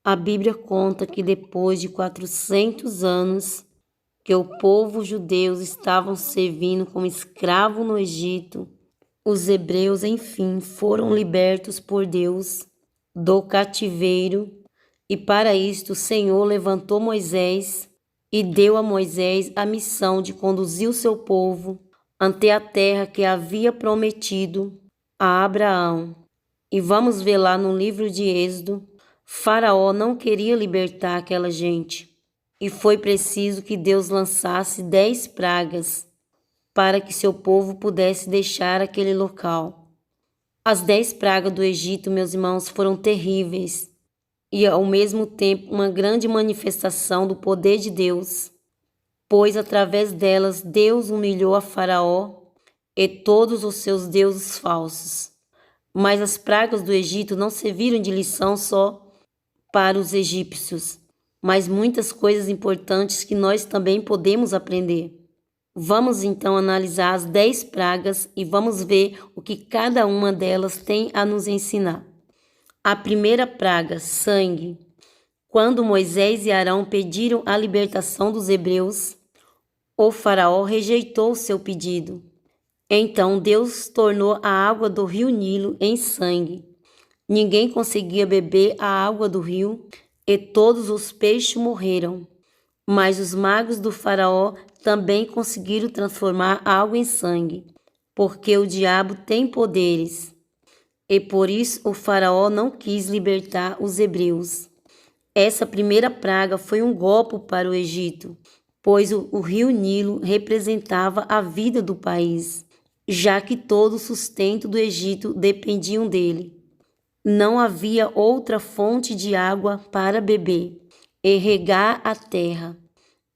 A Bíblia conta que depois de 400 anos que o povo judeu estavam servindo como escravo no Egito, os hebreus, enfim, foram libertos por Deus do cativeiro, e para isto o Senhor levantou Moisés e deu a Moisés a missão de conduzir o seu povo ante a terra que havia prometido a Abraão. E vamos ver lá no livro de Êxodo, Faraó não queria libertar aquela gente, e foi preciso que Deus lançasse 10 pragas para que seu povo pudesse deixar aquele local. As 10 pragas do Egito, meus irmãos, foram terríveis e ao mesmo tempo uma grande manifestação do poder de Deus, pois através delas Deus humilhou a Faraó e todos os seus deuses falsos. Mas as pragas do Egito não serviram de lição só para os egípcios, mas muitas coisas importantes que nós também podemos aprender. Vamos então analisar as 10 pragas e vamos ver o que cada uma delas tem a nos ensinar. A primeira praga, sangue. Quando Moisés e Arão pediram a libertação dos hebreus, o faraó rejeitou seu pedido. Então Deus tornou a água do rio Nilo em sangue. Ninguém conseguia beber a água do rio e todos os peixes morreram. Mas os magos do faraó também conseguiram transformar água em sangue, porque o diabo tem poderes. E por isso o faraó não quis libertar os hebreus. Essa primeira praga foi um golpe para o Egito, pois o rio Nilo representava a vida do país, já que todo o sustento do Egito dependiam dele. Não havia outra fonte de água para beber e regar a terra,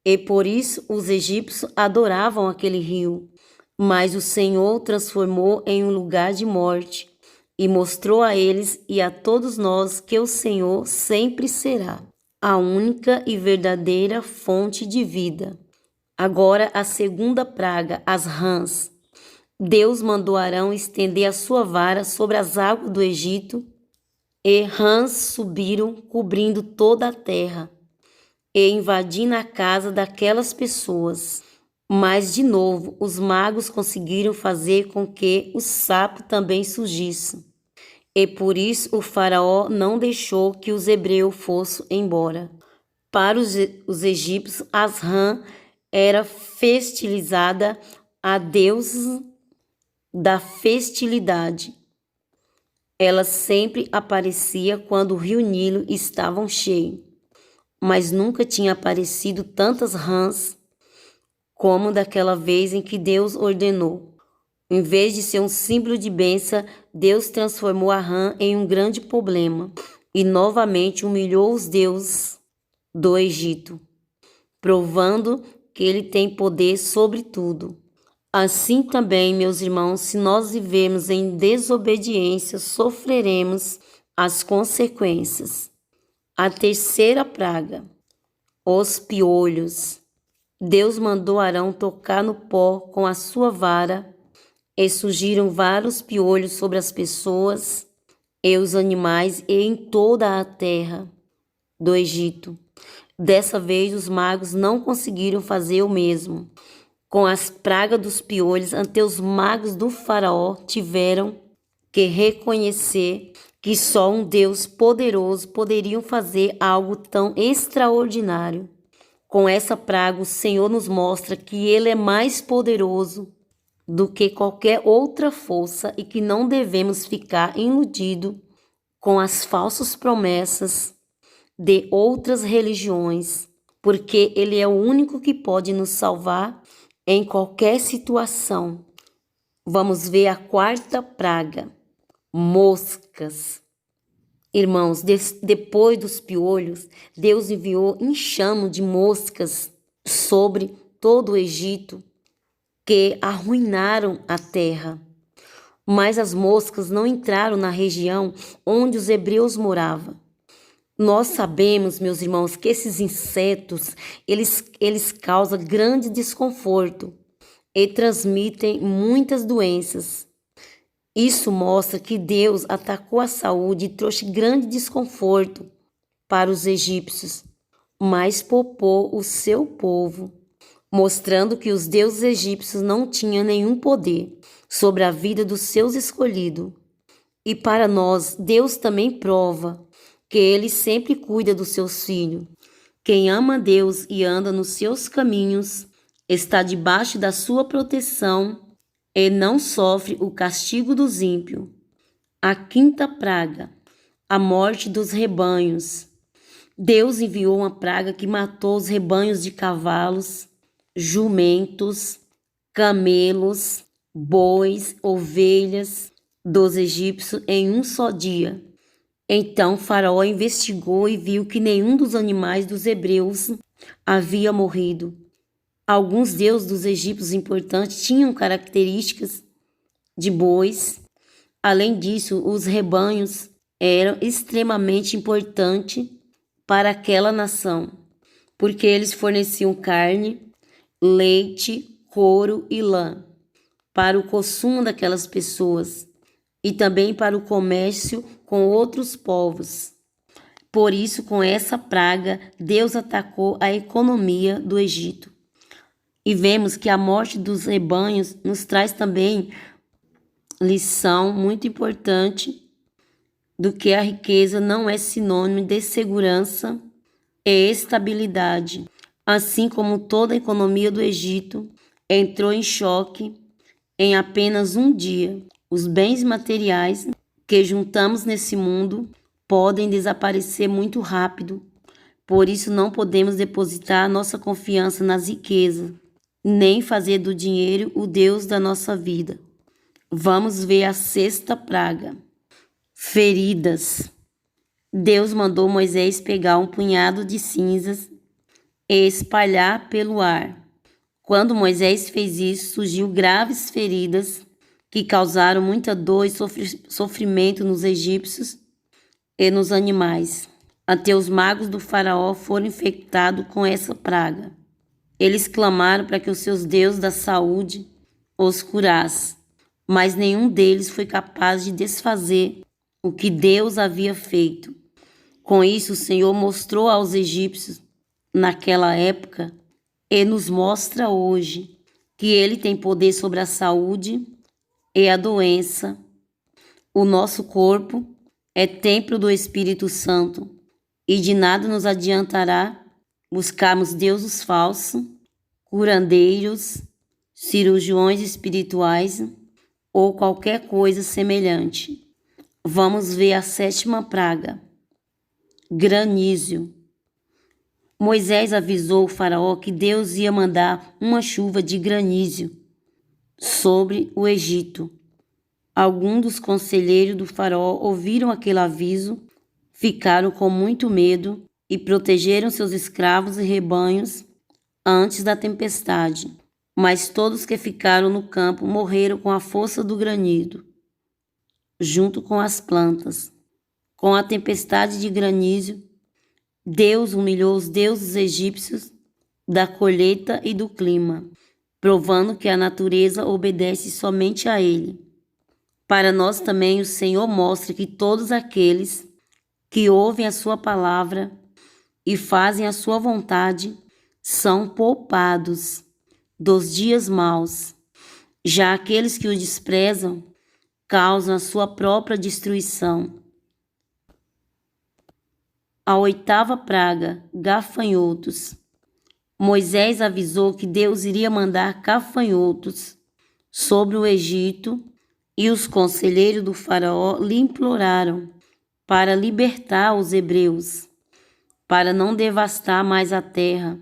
e por isso os egípcios adoravam aquele rio. Mas o Senhor transformou em um lugar de morte e mostrou a eles e a todos nós que o Senhor sempre será a única e verdadeira fonte de vida. Agora a segunda praga, as rãs. Deus mandou Arão estender a sua vara sobre as águas do Egito, e rãs subiram, cobrindo toda a terra e invadindo a casa daquelas pessoas. Mas, de novo, os magos conseguiram fazer com que o sapo também surgisse. E por isso o faraó não deixou que os hebreus fossem embora. Para os egípcios, as rãs era festilizada a deuses da festilidade. Ela sempre aparecia quando o rio Nilo estava cheio, mas nunca tinha aparecido tantas rãs como daquela vez em que Deus ordenou. Em vez de ser um símbolo de bênção, Deus transformou a rã em um grande problema e novamente humilhou os deuses do Egito, provando que ele tem poder sobre tudo. Assim também, meus irmãos, se nós vivermos em desobediência, sofreremos as consequências. A terceira praga, os piolhos. Deus mandou Arão tocar no pó com a sua vara, e surgiram vários piolhos sobre as pessoas e os animais e em toda a terra do Egito. Dessa vez os magos não conseguiram fazer o mesmo. Com as pragas dos piolhos, ante os magos do faraó tiveram que reconhecer que só um Deus poderoso poderia fazer algo tão extraordinário. Com essa praga, o Senhor nos mostra que Ele é mais poderoso do que qualquer outra força e que não devemos ficar iludidos com as falsas promessas de outras religiões, porque Ele é o único que pode nos salvar em qualquer situação. Vamos ver a quarta praga, moscas. Irmãos, depois dos piolhos, Deus enviou enxame de moscas sobre todo o Egito, que arruinaram a terra. Mas as moscas não entraram na região onde os hebreus moravam. Nós sabemos, meus irmãos, que esses insetos, eles causam grande desconforto e transmitem muitas doenças. Isso mostra que Deus atacou a saúde e trouxe grande desconforto para os egípcios, mas poupou o seu povo, mostrando que os deuses egípcios não tinham nenhum poder sobre a vida dos seus escolhidos. E para nós, Deus também prova que Ele sempre cuida dos seus filhos. Quem ama Deus e anda nos seus caminhos está debaixo da sua proteção e não sofre o castigo dos ímpios. A quinta praga, a morte dos rebanhos. Deus enviou uma praga que matou os rebanhos de cavalos, jumentos, camelos, bois, ovelhas dos egípcios em um só dia. Então Faraó investigou e viu que nenhum dos animais dos hebreus havia morrido. Alguns deuses dos egípcios importantes tinham características de bois. Além disso, os rebanhos eram extremamente importantes para aquela nação, porque eles forneciam carne, leite, couro e lã para o consumo daquelas pessoas e também para o comércio com outros povos. Por isso, com essa praga, Deus atacou a economia do Egito. E vemos que a morte dos rebanhos nos traz também lição muito importante do que a riqueza não é sinônimo de segurança e estabilidade. Assim como toda a economia do Egito entrou em choque em apenas um dia. Os bens materiais que juntamos nesse mundo podem desaparecer muito rápido. Por isso não podemos depositar nossa confiança nas riquezas, nem fazer do dinheiro o Deus da nossa vida. Vamos ver a sexta praga. Feridas. Deus mandou Moisés pegar um punhado de cinzas e espalhar pelo ar. Quando Moisés fez isso, surgiu graves feridas que causaram muita dor e sofrimento nos egípcios e nos animais. Até os magos do faraó foram infectados com essa praga. Eles clamaram para que os seus deuses da saúde os curassem, mas nenhum deles foi capaz de desfazer o que Deus havia feito. Com isso, o Senhor mostrou aos egípcios naquela época e nos mostra hoje que Ele tem poder sobre a saúde e a doença. O nosso corpo é templo do Espírito Santo e de nada nos adiantará buscarmos deuses falsos, curandeiros, cirurgiões espirituais ou qualquer coisa semelhante. Vamos ver a sétima praga. Granizo. Moisés avisou o faraó que Deus ia mandar uma chuva de granizo sobre o Egito. Alguns dos conselheiros do faraó ouviram aquele aviso, ficaram com muito medo e protegeram seus escravos e rebanhos antes da tempestade. Mas todos que ficaram no campo morreram com a força do granizo, junto com as plantas. Com a tempestade de granizo, Deus humilhou os deuses egípcios da colheita e do clima, provando que a natureza obedece somente a Ele. Para nós também o Senhor mostra que todos aqueles que ouvem a sua palavra e fazem a sua vontade são poupados dos dias maus. Já aqueles que o desprezam causam a sua própria destruição. A oitava praga, gafanhotos. Moisés avisou que Deus iria mandar gafanhotos sobre o Egito e os conselheiros do faraó lhe imploraram para libertar os hebreus, para não devastar mais a terra.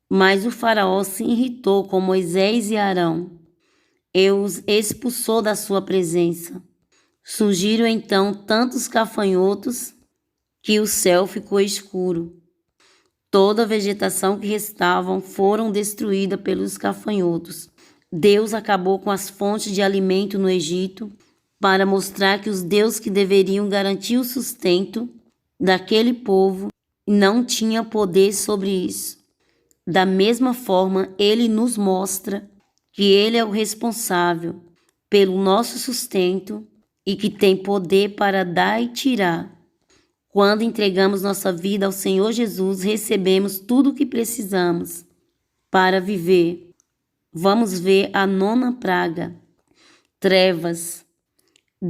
Mas o faraó se irritou com Moisés e Arão e os expulsou da sua presença. Surgiram então tantos gafanhotos que o céu ficou escuro. Toda a vegetação que restavam foram destruída pelos gafanhotos. Deus acabou com as fontes de alimento no Egito para mostrar que os deuses que deveriam garantir o sustento daquele povo não tinham poder sobre isso. Da mesma forma, Ele nos mostra que Ele é o responsável pelo nosso sustento e que tem poder para dar e tirar. Quando entregamos nossa vida ao Senhor Jesus, recebemos tudo o que precisamos para viver. Vamos ver a nona praga: trevas.